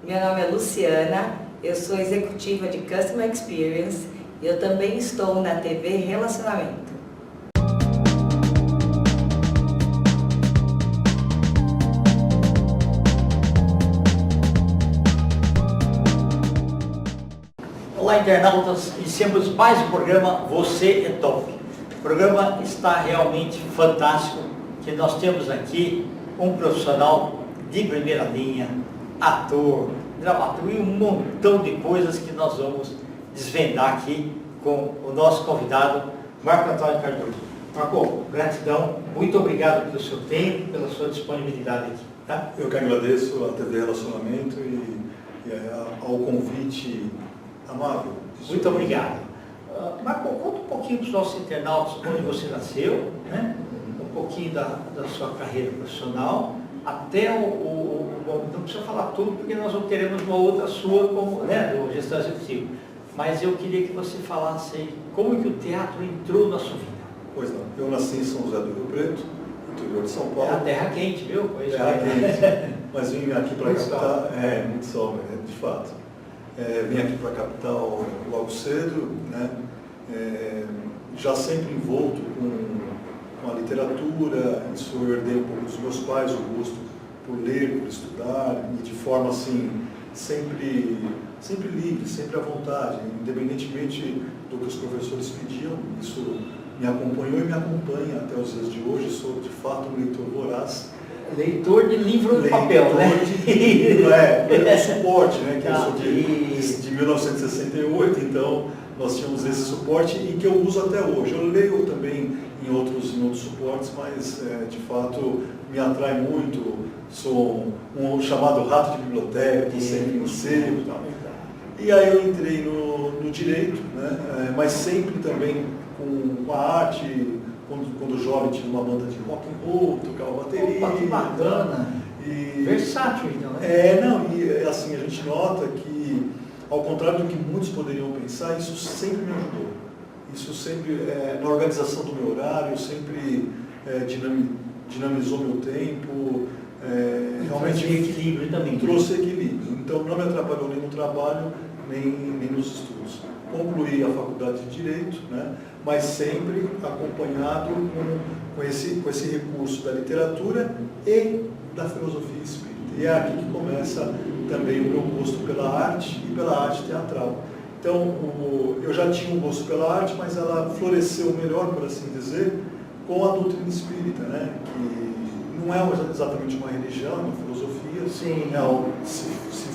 Meu nome é Luciana, eu sou executiva de Customer Experience e eu também estou na TV Relacionamento. Olá, internautas, iniciamos mais um programa Você é Top. O programa está realmente fantástico, que nós temos aqui um profissional de primeira linha, ator, dramaturgo e um montão de coisas que nós vamos desvendar aqui com o nosso convidado, Marco Antônio Cardoso. Marco, gratidão, muito obrigado pelo seu tempo, pela sua disponibilidade aqui. Tá? Eu que agradeço a TV Relacionamento e ao convite amável. Muito obrigado. Marco, conta um pouquinho para os nossos internautas onde você nasceu, né? Um pouquinho da sua carreira profissional, até bom, não precisa falar tudo, porque nós não teremos uma outra sua como, né, do gestão executivo. Mas eu queria que você falasse aí como que o teatro entrou na sua vida. Pois não, eu nasci em São José do Rio Preto, interior de São Paulo. É a terra quente, viu? Terra quente, mas vim aqui para a capital, muito sol, de fato. Vim aqui para a capital logo cedo, né? Já sempre envolto com a literatura, isso eu herdei um pouco dos meus pais, o gosto por ler, por estudar, e de forma assim, sempre livre, sempre à vontade, independentemente do que os professores pediam, isso me acompanhou e me acompanha até os dias de hoje, sou de fato um leitor voraz. Leitor de livro de papel, né? Suporte, né? Que eu sou de 1968, então nós tínhamos esse suporte e que eu uso até hoje. Eu leio também em outros suportes, mas de fato me atrai muito. Sou um chamado rato de biblioteca, que sempre ensino e tal. E aí eu entrei no direito, né? Mas sempre também com a arte. Quando jovem tinha uma banda de rock and roll, tocava bateria. Opa, que bacana! Versátil, então, né? E assim, a gente nota que, ao contrário do que muitos poderiam pensar, isso sempre me ajudou. Isso sempre, na organização do meu horário, sempre dinamizou meu tempo. Realmente equilíbrio também. Trouxe equilíbrio. Então não me atrapalhou nem no trabalho, nem nos estudos. Concluí a faculdade de Direito, né? Mas sempre acompanhado com esse recurso da literatura e da filosofia espírita. E é aqui que começa também o meu gosto pela arte e pela arte teatral. Então, eu já tinha um gosto pela arte, mas ela floresceu melhor, por assim dizer, com a doutrina espírita, né? Que não é exatamente uma religião, é uma filosofia. Sim. Se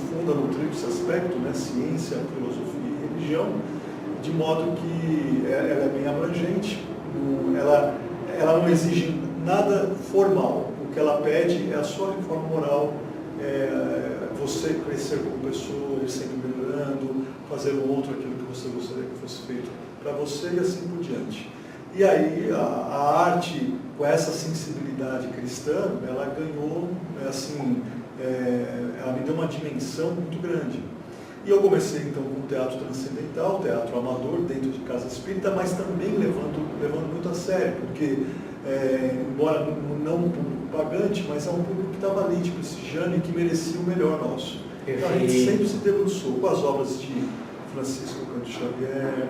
funda no tríplice aspecto, né? Ciência, filosofia e religião, de modo que ela é bem abrangente, ela não exige nada formal. O que ela pede é a sua reforma moral, você crescer como pessoa, ir sempre melhorando, fazer o outro aquilo que você gostaria que fosse feito para você e assim por diante. E aí a arte, com essa sensibilidade cristã, ela ganhou, ela me deu uma dimensão muito grande. E eu comecei então com o teatro transcendental, teatro amador, dentro de casa espírita, mas também levando muito a sério, porque, embora não um público pagante, mas é um público que estava ali, de prestigiando e que merecia o melhor nosso. Então a gente sempre se debruçou com as obras de Francisco Cândido Xavier,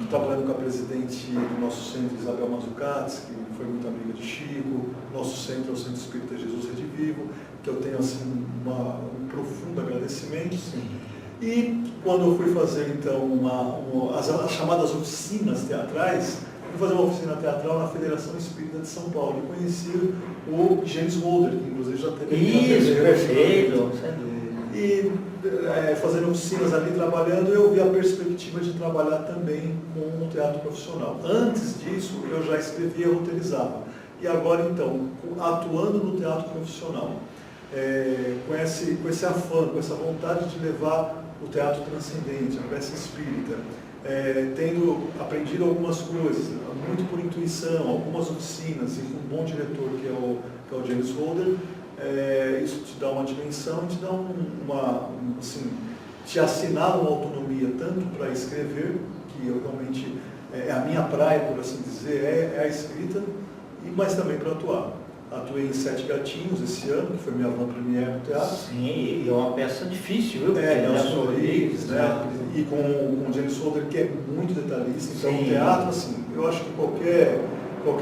trabalhando com a presidente do nosso centro, Isabel Mazzucati, que foi muito amiga de Chico. Nosso centro é o Centro Espírita Jesus Redivivo, que eu tenho assim, um profundo agradecimento. Sim. E quando eu fui fazer então as chamadas oficinas teatrais, fui fazer uma oficina teatral na Federação Espírita de São Paulo e conheci o James Holder, que inclusive já teve isso, perfeito. E fazendo oficinas ali, trabalhando, eu vi a perspectiva de trabalhar também com o teatro profissional. Antes disso, eu já escrevia e roteirizava. E agora então, atuando no teatro profissional, com esse afã, com essa vontade de levar o teatro transcendente, a peça espírita, tendo aprendido algumas coisas, muito por intuição, algumas oficinas, e com um bom diretor que é o James Holder, isso te dá uma dimensão, te dá te assinala uma autonomia tanto para escrever, que eu realmente, a minha praia, por assim dizer, é a escrita, mas também para atuar. atuei em Sete Gatinhos esse ano, que foi minha avant-première no teatro. Sim, e é uma peça difícil, viu? Nelson Rodrigues, né? E com o James Holder, que é muito detalhista. Então, o teatro, assim, eu acho que qualquer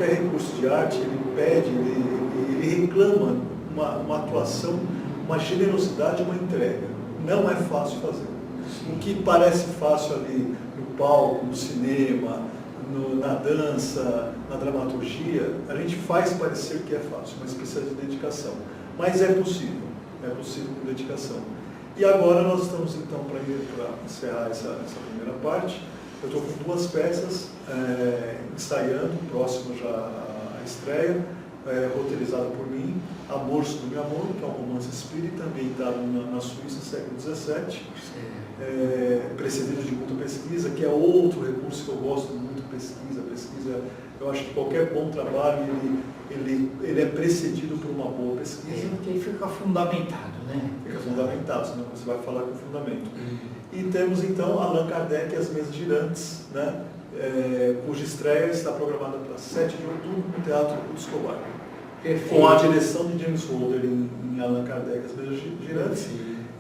recurso de arte, ele pede, ele reclama uma atuação, uma generosidade, uma entrega. Não é fácil fazer. O que parece fácil ali no palco, no cinema, na dança, na dramaturgia, a gente faz parecer que é fácil, mas precisa de dedicação. Mas é possível com dedicação. E agora nós estamos então para encerrar essa primeira parte. Eu estou com 2 peças ensaiando, próxima já à estreia, roteirizada por mim, Amor sobre Meu Amor, que é um romance espírita ambientado na Suíça, século XVII, precedido de muita pesquisa, que é outro recurso que eu gosto muito, pesquisa. Eu acho que qualquer bom trabalho, ele é precedido por uma boa pesquisa. Porque aí fica fundamentado, né? Fica fundamentado, senão você vai falar com fundamento. E temos então Allan Kardec e as Mesas Girantes, né? Cuja estreia está programada para 7 de outubro no Teatro Escobar. Com a direção de James Holder em Allan Kardec e as Mesas Girantes.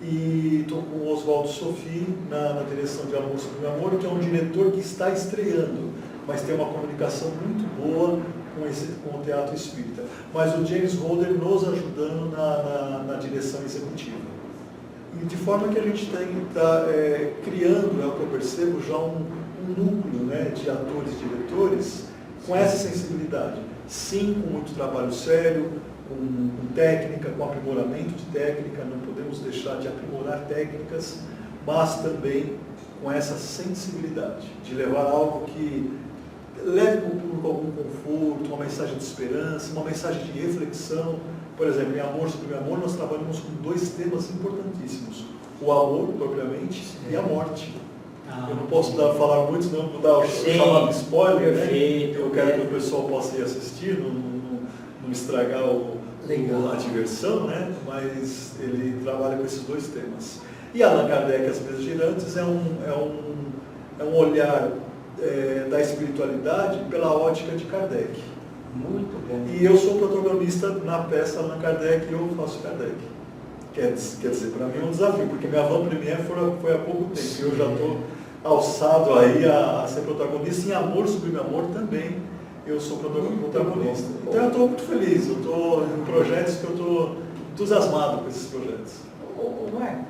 E estou com o Oswaldo Sophie na direção de Amor sobre Meu Amor, que é um diretor que está estreando, mas tem uma comunicação muito boa com o teatro espírita. Mas o James Holder nos ajudando na direção executiva. E de forma que a gente está criando, é o que eu percebo, já um núcleo, né, de atores e diretores com essa sensibilidade. Sim, com muito trabalho sério, com técnica, com aprimoramento de técnica, não podemos deixar de aprimorar técnicas, mas também com essa sensibilidade de levar algo que leve para o público algum conforto, uma mensagem de esperança, uma mensagem de reflexão. Por exemplo, em Amor sobre Meu Amor, nós trabalhamos com 2 temas importantíssimos: o amor, propriamente, e a morte. Eu não posso falar muito, senão vou dar o chamado spoiler, perfeito, né? Eu quero que o pessoal possa ir assistir, não estragar a diversão, né? Mas ele trabalha com esses 2 temas. E Allan Kardec, As Mesas Girantes, é um olhar da espiritualidade pela ótica de Kardec. Muito bom. E eu sou protagonista na peça Allan Kardec e eu faço Kardec. Quer dizer, para mim é um desafio, porque minha avant-première foi há pouco tempo. E eu já estou alçado aí a ser protagonista. Em Amor sobre Meu Amor também eu sou protagonista. Então eu estou muito feliz, eu estou em projetos que eu estou entusiasmado com esses projetos. Marco,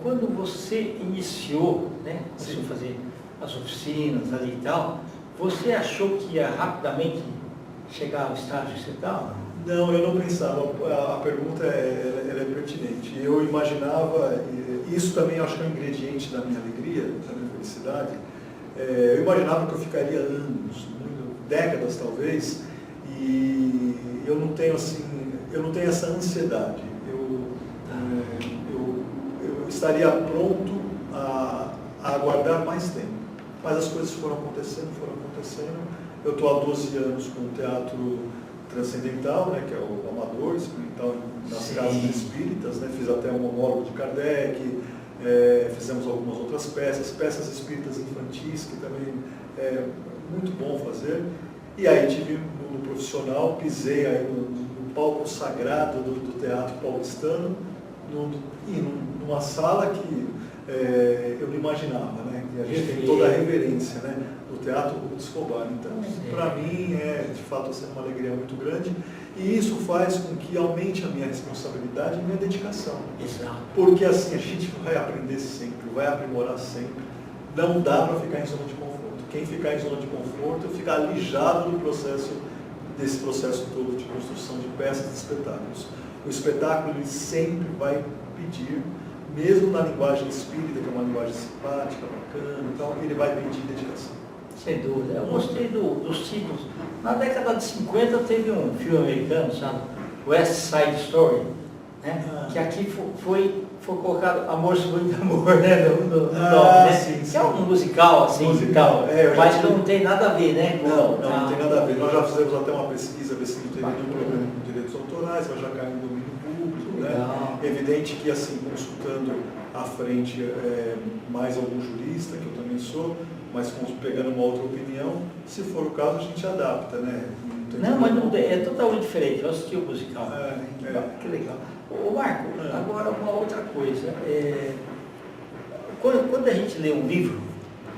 quando você iniciou, né, começou a fazer as oficinas ali e tal, você achou que ia rapidamente chegar ao estágio que você estava? Não, eu não pensava. A pergunta ela é pertinente. Eu imaginava, isso também acho que é um ingrediente da minha alegria, da minha felicidade. Eu imaginava que eu ficaria anos, décadas talvez, e eu não tenho essa ansiedade. Eu estaria pronto a aguardar mais tempo. Mas as coisas foram acontecendo. Eu estou há 12 anos com o teatro transcendental, né, que é o amador, experimental nas casas espíritas, né, fiz até um monólogo de Kardec, fizemos algumas outras peças espíritas infantis, que também é muito bom fazer. E aí tive no profissional, pisei aí no palco sagrado do teatro paulistano, numa sala que eu não imaginava, né, que a gente tem toda a reverência, né, do Teatro Escobar. Então, para mim, de fato, assim, uma alegria muito grande. E isso faz com que aumente a minha responsabilidade e a minha dedicação. Exato. Porque assim, a gente vai aprender sempre, vai aprimorar sempre. Não dá para ficar em zona de conforto. Quem ficar em zona de conforto fica alijado desse processo todo de construção de peças e espetáculos. O espetáculo ele sempre vai pedir, mesmo na linguagem espírita, que é uma linguagem simpática, bacana, então ele vai pedir dedicação. Sem dúvida. Eu gostei dos títulos. Na década de 50 teve um filme americano, sabe? West Side Story, né? Que aqui foi colocado Amor sobre Amor, né? No nome, né? Sim, que é um musical, assim, musical. Mas não tem nada a ver, né? Não tem nada a ver. Nós já fizemos até uma pesquisa, ver se não teve nenhum problema com direitos autorais, mas já caiu no domínio público, né? Evidente que, assim, consultando à frente mais algum jurista, que eu também sou, mas pegando uma outra opinião, se for o caso, a gente adapta, né? tem Não, mas problema. não, é totalmente diferente. Eu assisti o musical. Que legal. Ô Marco, agora uma outra coisa. Quando a gente lê um livro,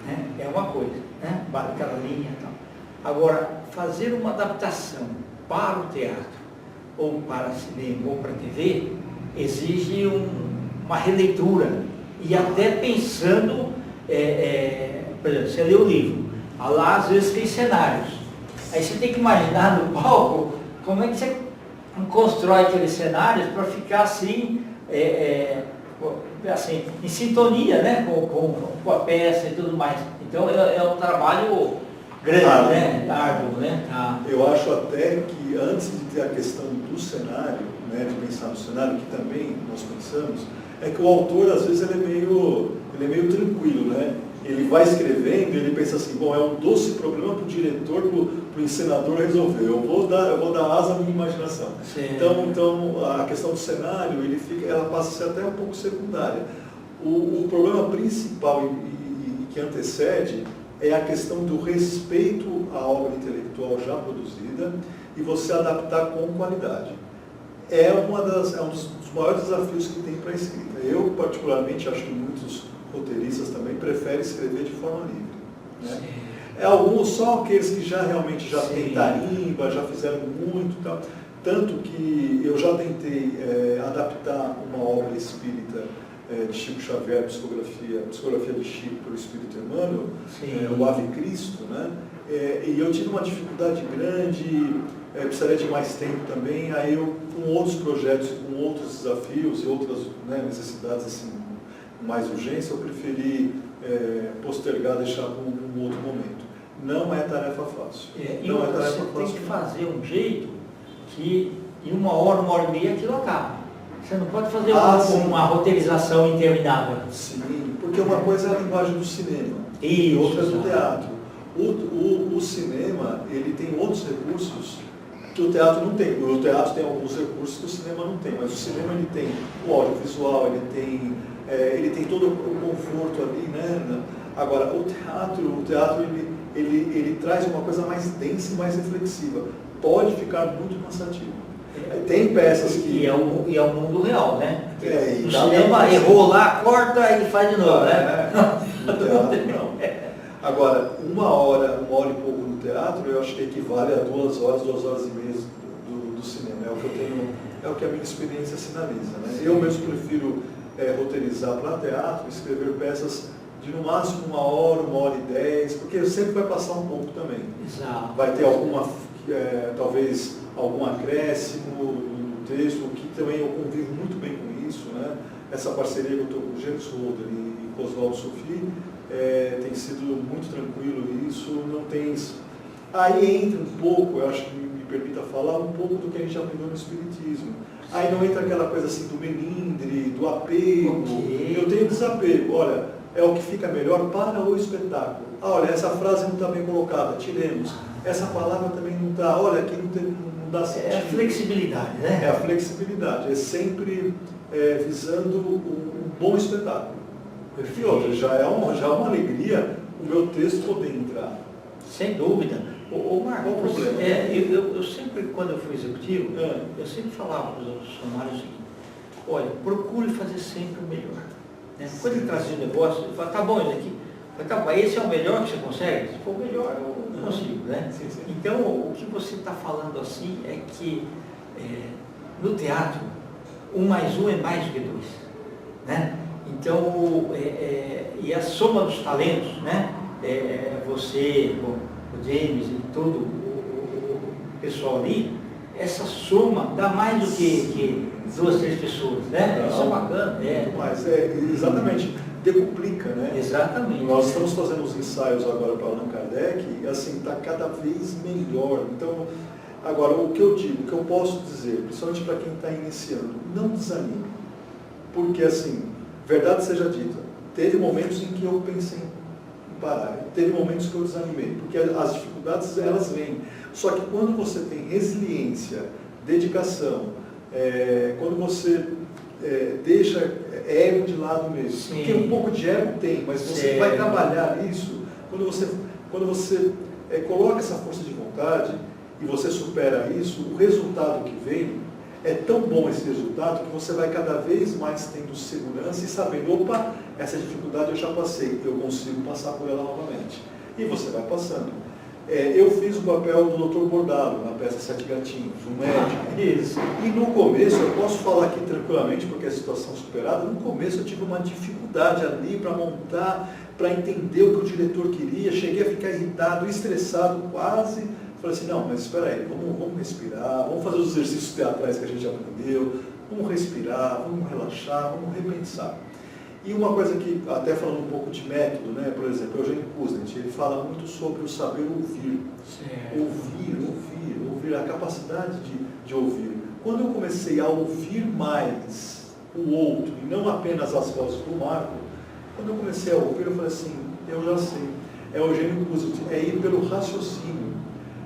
né, é uma coisa, né? Vale aquela linha e tal. Agora, fazer uma adaptação para o teatro, ou para cinema, ou para TV, exige uma releitura. E até pensando, por exemplo, você lê o livro, lá às vezes tem cenários. Aí você tem que imaginar no palco como é que você constrói aqueles cenários para ficar assim, assim, em sintonia, né, com a peça e tudo mais. Então é um trabalho grande, né? Árduo, né? Eu acho até que antes de ter a questão do cenário, né, de pensar no cenário, que também nós pensamos, é que o autor às vezes ele é meio tranquilo, né? Ele vai escrevendo e ele pensa assim, bom, é um doce problema para o diretor, para o encenador resolver. Eu vou dar asa à minha imaginação. Então a questão do cenário, ela passa a ser até um pouco secundária. O problema principal e que antecede é a questão do respeito à obra intelectual já produzida e você adaptar com qualidade. É um dos maiores desafios que tem para a escrita. Eu, particularmente, acho que muitos roteiristas também preferem escrever de forma livre. Né? Alguns, só aqueles que realmente têm tarimba, já fizeram muito, tal. Tanto que eu já tentei adaptar uma obra espírita de Chico Xavier, psicografia de Chico pelo Espírito Emmanuel, o Ave Cristo, né? E eu tive uma dificuldade grande, precisaria de mais tempo também, aí eu, com outros projetos, com outros desafios e outras necessidades assim, com mais urgência, eu preferi postergar, deixar para um outro momento. Não é tarefa fácil. Não é tarefa fácil. Você tem que fazer um jeito que em 1 hora, 1h30 aquilo acaba. Você não pode fazer uma roteirização interminável. Sim, porque uma coisa é a linguagem do cinema e outra é do teatro. O cinema, ele tem outros recursos que o teatro não tem. O teatro tem alguns recursos que o cinema não tem, mas o cinema ele tem o audiovisual, ele tem todo o conforto ali, né? Agora, o teatro ele traz uma coisa mais densa e mais reflexiva. Pode ficar muito cansativo. Tem peças que... E é o mundo real, né? O cinema errou lá, corta e faz de novo, né? No teatro, não. Agora, 1 hora e pouco no teatro, eu acho que equivale a 2 horas, 2 horas e meia do cinema. É o que a minha experiência sinaliza, né? Eu mesmo prefiro roteirizar para teatro, escrever peças de no máximo 1 hora, 1h10, porque sempre vai passar um pouco também. Exato. Vai ter talvez algum acréscimo no texto, que também eu convivo muito bem com isso, né? Essa parceria que eu estou com o James Holder e com Oswaldo Sophie tem sido muito tranquilo isso, não tem... Aí entra um pouco, eu acho que me permita falar, um pouco do que a gente aprendeu no Espiritismo. Aí não entra aquela coisa assim do melindre, do apego. Eu tenho desapego, olha, é o que fica melhor para o espetáculo. Olha, essa frase não está bem colocada, tiremos. Essa palavra também não está, olha, aqui não dá sentido. É a flexibilidade, né? É a flexibilidade, é sempre visando um bom espetáculo. E outra, já é uma alegria o meu texto poder entrar. Sem dúvida. Ô Marco, qual o problema? Eu sempre, quando eu fui executivo, eu sempre falava para os outros funcionários o seguinte: olha, procure fazer sempre o melhor. Né? Quando ele trazia um negócio, eu falava, tá bom, esse aqui. Tá, mas esse é o melhor que você consegue? Se for o melhor, eu consigo, né? Sim. Então, o que você está falando assim é que no teatro, 1 mais 1 é mais do que 2, né? Então, e a soma dos talentos, né? Você, o James e todo o pessoal ali, essa soma dá mais do que 2, 3 pessoas, né? Não, isso é bacana. Muito mais, exatamente. Decuplica, né? Exatamente. Nós estamos fazendo os ensaios agora para Allan Kardec e assim, está cada vez melhor. Então, agora, o que eu digo, o que eu posso dizer, principalmente para quem está iniciando, não desanime. Porque assim, verdade seja dita, teve momentos em que eu pensei em parar, teve momentos que eu desanimei, porque as dificuldades elas vêm. Só que quando você tem resiliência, dedicação, quando você deixa ego de lado mesmo. Sim. Porque um pouco de ego tem, mas você vai trabalhar isso quando você coloca essa força de vontade e você supera isso, o resultado que vem é tão bom esse resultado que você vai cada vez mais tendo segurança e sabendo, opa, essa dificuldade eu já passei, eu consigo passar por ela novamente. E você vai passando. Eu fiz o papel do Dr. Bordalo na peça Sete Gatinhos, um médico. Isso. E no começo, eu posso falar aqui tranquilamente, porque é a situação superada, no começo eu tive uma dificuldade ali para montar, para entender o que o diretor queria, cheguei a ficar irritado, estressado quase. Falei assim, não, mas espera aí, vamos respirar, vamos fazer os exercícios teatrais que a gente aprendeu, vamos respirar, vamos relaxar, vamos repensar. E uma coisa que, até falando um pouco de método, né, por exemplo, Eugênio Kuznets, ele fala muito sobre o saber ouvir. Certo. Ouvir, a capacidade de ouvir. Quando eu comecei a ouvir mais o outro, e não apenas as vozes do Marco, quando eu comecei a ouvir, eu falei assim, eu já sei, é Eugênio Kuznets, é ir pelo raciocínio.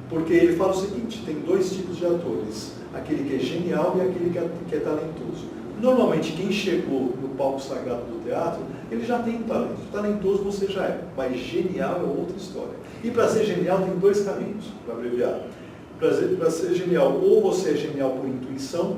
Porque ele fala o seguinte, tem dois tipos de atores, aquele que é genial e aquele que é talentoso. Normalmente, quem chegou no palco sagrado do teatro, ele já tem talento. Talentoso você já é, mas genial é outra história. E para ser genial tem dois caminhos, para abreviar. Para ser genial, ou você é genial por intuição,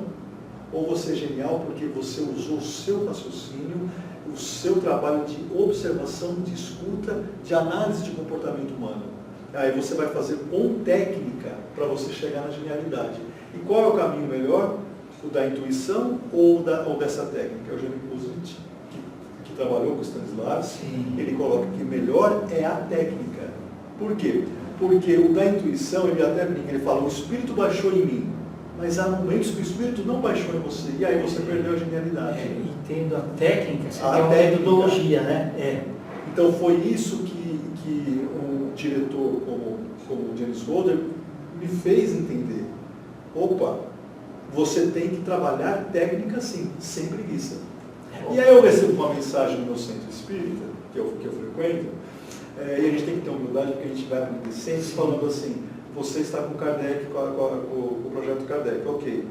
ou você é genial porque você usou o seu raciocínio, o seu trabalho de observação, de escuta, de análise de comportamento humano. Aí você vai fazer com técnica para você chegar na genialidade. E qual é o caminho melhor? O da intuição ou dessa técnica? O Eugênio Kuznets, que trabalhou com o Stanislavski, ele coloca que melhor é a técnica. Por quê? Porque o da intuição, ele até brinca, ele fala, o espírito baixou em mim, mas há momentos que o espírito não baixou em você, e aí você perdeu a genialidade. Entendo a técnica, você tem uma metodologia, né? Então foi isso que um diretor como o James Golder me fez entender. Opa, você tem que trabalhar técnica sim, sem preguiça. E aí eu recebo uma mensagem no meu centro espírita, que eu frequento, e a gente tem que ter humildade, porque a gente vai aprender sempre falando assim, você está com Kardec, com o projeto Kardec, ok.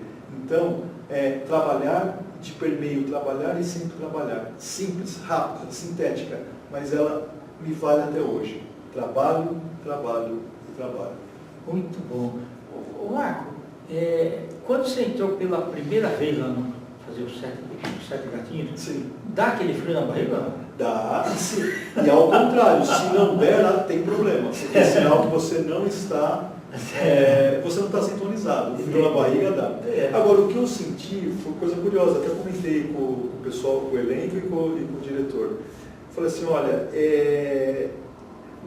Então, trabalhar de permeio, trabalhar e sempre trabalhar. Simples, rápida, sintética, mas ela me vale até hoje. Trabalho, trabalho e trabalho. Muito bom. Ô Marco, quando você entrou pela primeira vez lá no fazer os sete gatinhos, sim, dá aquele frio na barriga? Dá, sim. E ao contrário, se não der, tem problema. Porque é sinal que você não está sintonizado. O frio na barriga dá. Agora, o que eu senti foi coisa curiosa, até comentei com o pessoal, com o elenco e com o diretor. Falei assim, olha,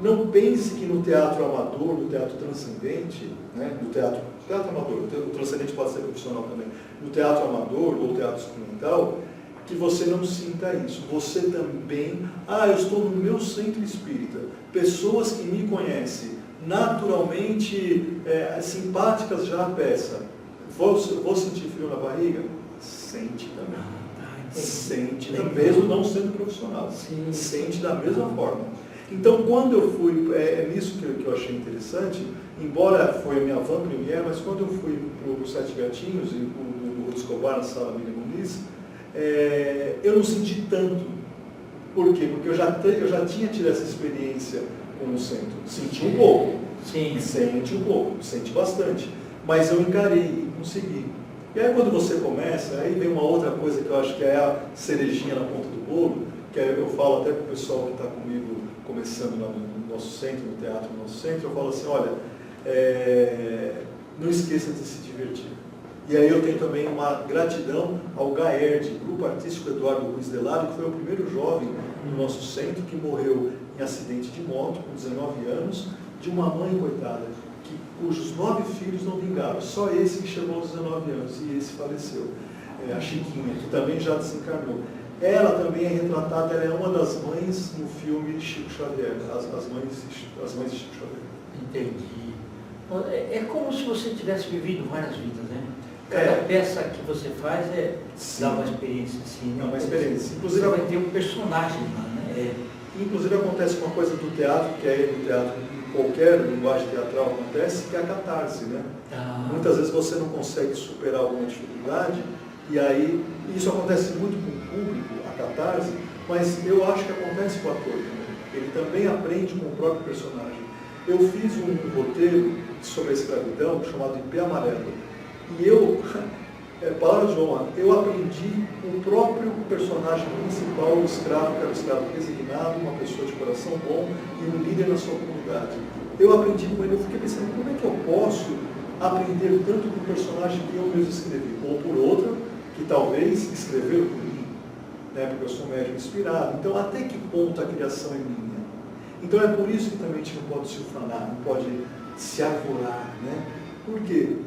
não pense que no teatro amador, no teatro transcendente, né, no teatro amador, o transcendente pode ser profissional também, no teatro amador ou teatro experimental, que você não sinta isso. Você também, eu estou no meu centro espírita, pessoas que me conhecem, naturalmente simpáticas já à peça. Vou sentir frio na barriga? Sente também. Sente, mesmo não sendo profissional. Sim. Sente da mesma forma. Então, quando eu fui, nisso que eu achei interessante, embora foi a minha van premiere, mas quando eu fui para o Sete Gatinhos e o Escobar na sala Miriam Muniz, eu não senti tanto. Por quê? Porque eu já tinha tido essa experiência com o centro. Senti um pouco. Sim. Sente um pouco, sente bastante. Mas eu encarei e consegui. E aí quando você começa, aí vem uma outra coisa que eu acho que é a cerejinha na ponta do bolo, que eu falo até para o pessoal que está comigo começando lá no nosso centro, no teatro do nosso centro, eu falo assim, olha, não esqueça de se divertir. E aí eu tenho também uma gratidão ao GAERD, Grupo Artístico Eduardo Ruiz Delado, que foi o primeiro jovem no nosso centro que morreu em acidente de moto, com 19 anos, de uma mãe coitada, cujos 9 filhos não vingaram, só esse que chegou aos 19 anos, e esse faleceu, a Chiquinha, que também já desencarnou. Ela também é retratada, ela é uma das mães no filme Chico Xavier, as mães de Chico Xavier. Entendi. É como se você tivesse vivido várias vidas, né? Cada peça que você faz dá uma experiência assim. É uma experiência. Inclusive você vai ter um personagem lá, né? Inclusive acontece uma coisa do teatro, que é no teatro, em qualquer linguagem teatral acontece, que é a catarse, né? Muitas vezes você não consegue superar alguma dificuldade, e aí isso acontece muito com o público, a catarse, mas eu acho que acontece com o ator também. Ele também aprende com o próprio personagem. Eu fiz um roteiro sobre a escravidão chamado IP Amarelo. E eu, palavra de honra, eu aprendi o próprio personagem principal, o escravo, que era o escravo resignado, uma pessoa de coração bom e um líder na sua comunidade. Eu aprendi com ele, eu fiquei pensando, como é que eu posso aprender tanto com um personagem que eu mesmo escrevi, ou por outra, que talvez escreveu por mim, né, porque eu sou um médium inspirado. Então, até que ponto a criação é minha? Então, é por isso que também a gente não pode se ufanar, não pode se arvorar, né? Porque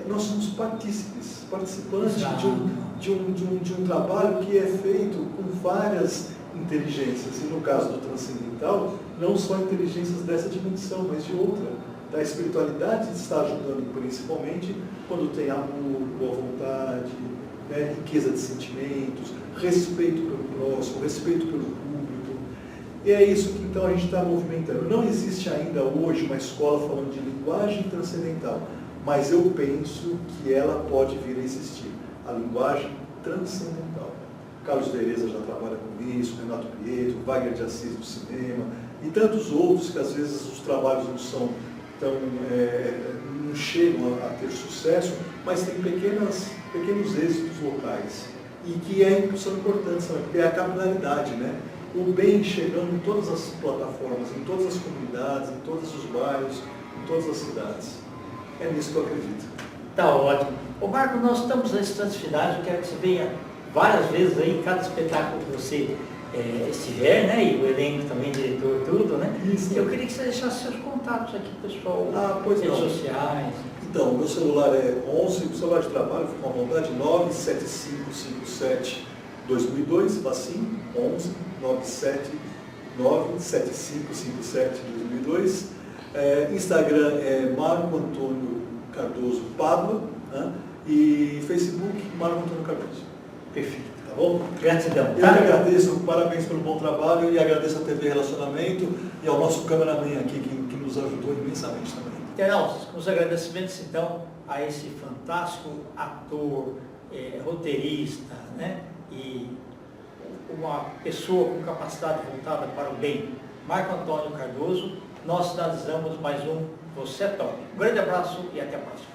nós somos participantes de um trabalho que é feito com várias inteligências, e no caso do transcendental, não só inteligências dessa dimensão, mas de outra. A espiritualidade está ajudando principalmente quando tem amor, boa vontade, né, riqueza de sentimentos, respeito pelo próximo, respeito pelo público. E é isso que então a gente está movimentando. Não existe ainda hoje uma escola falando de linguagem transcendental, mas eu penso que ela pode vir a existir, a linguagem transcendental. Carlos Vereza já trabalha com isso, Renato Pietro, Wagner de Assis do cinema, e tantos outros que às vezes os trabalhos não são tão, não chegam a ter sucesso, mas tem pequenos êxitos locais, e que são importantes, porque é a capilaridade, né? O bem chegando em todas as plataformas, em todas as comunidades, em todos os bairros, em todas as cidades. É nisso que eu acredito. Tá ótimo. Ô Marco, nós estamos nas instantes finais, eu quero que você venha várias vezes aí, em cada espetáculo que você estiver, né? E o elenco também, diretor, tudo, né? Isso. Eu queria que você deixasse seus contatos aqui, pessoal, Pois redes não. sociais. Então, o meu celular é 11, o celular de trabalho, fica à vontade, 97557-2002, Vacim, 11 97557-2002. Instagram é Marco Antônio Cardoso Pádua, né? E Facebook, Marco Antônio Cardoso. Perfeito. Tá bom? Gratidão. Eu que agradeço, parabéns pelo bom trabalho e agradeço a TV Relacionamento e ao nosso cameraman aqui que nos ajudou imensamente também. Internautas, com os agradecimentos então a esse fantástico ator, roteirista, né? E uma pessoa com capacidade voltada para o bem, Marco Antônio Cardoso, nós finalizamos mais um Você é Top. Um grande abraço e até a próxima.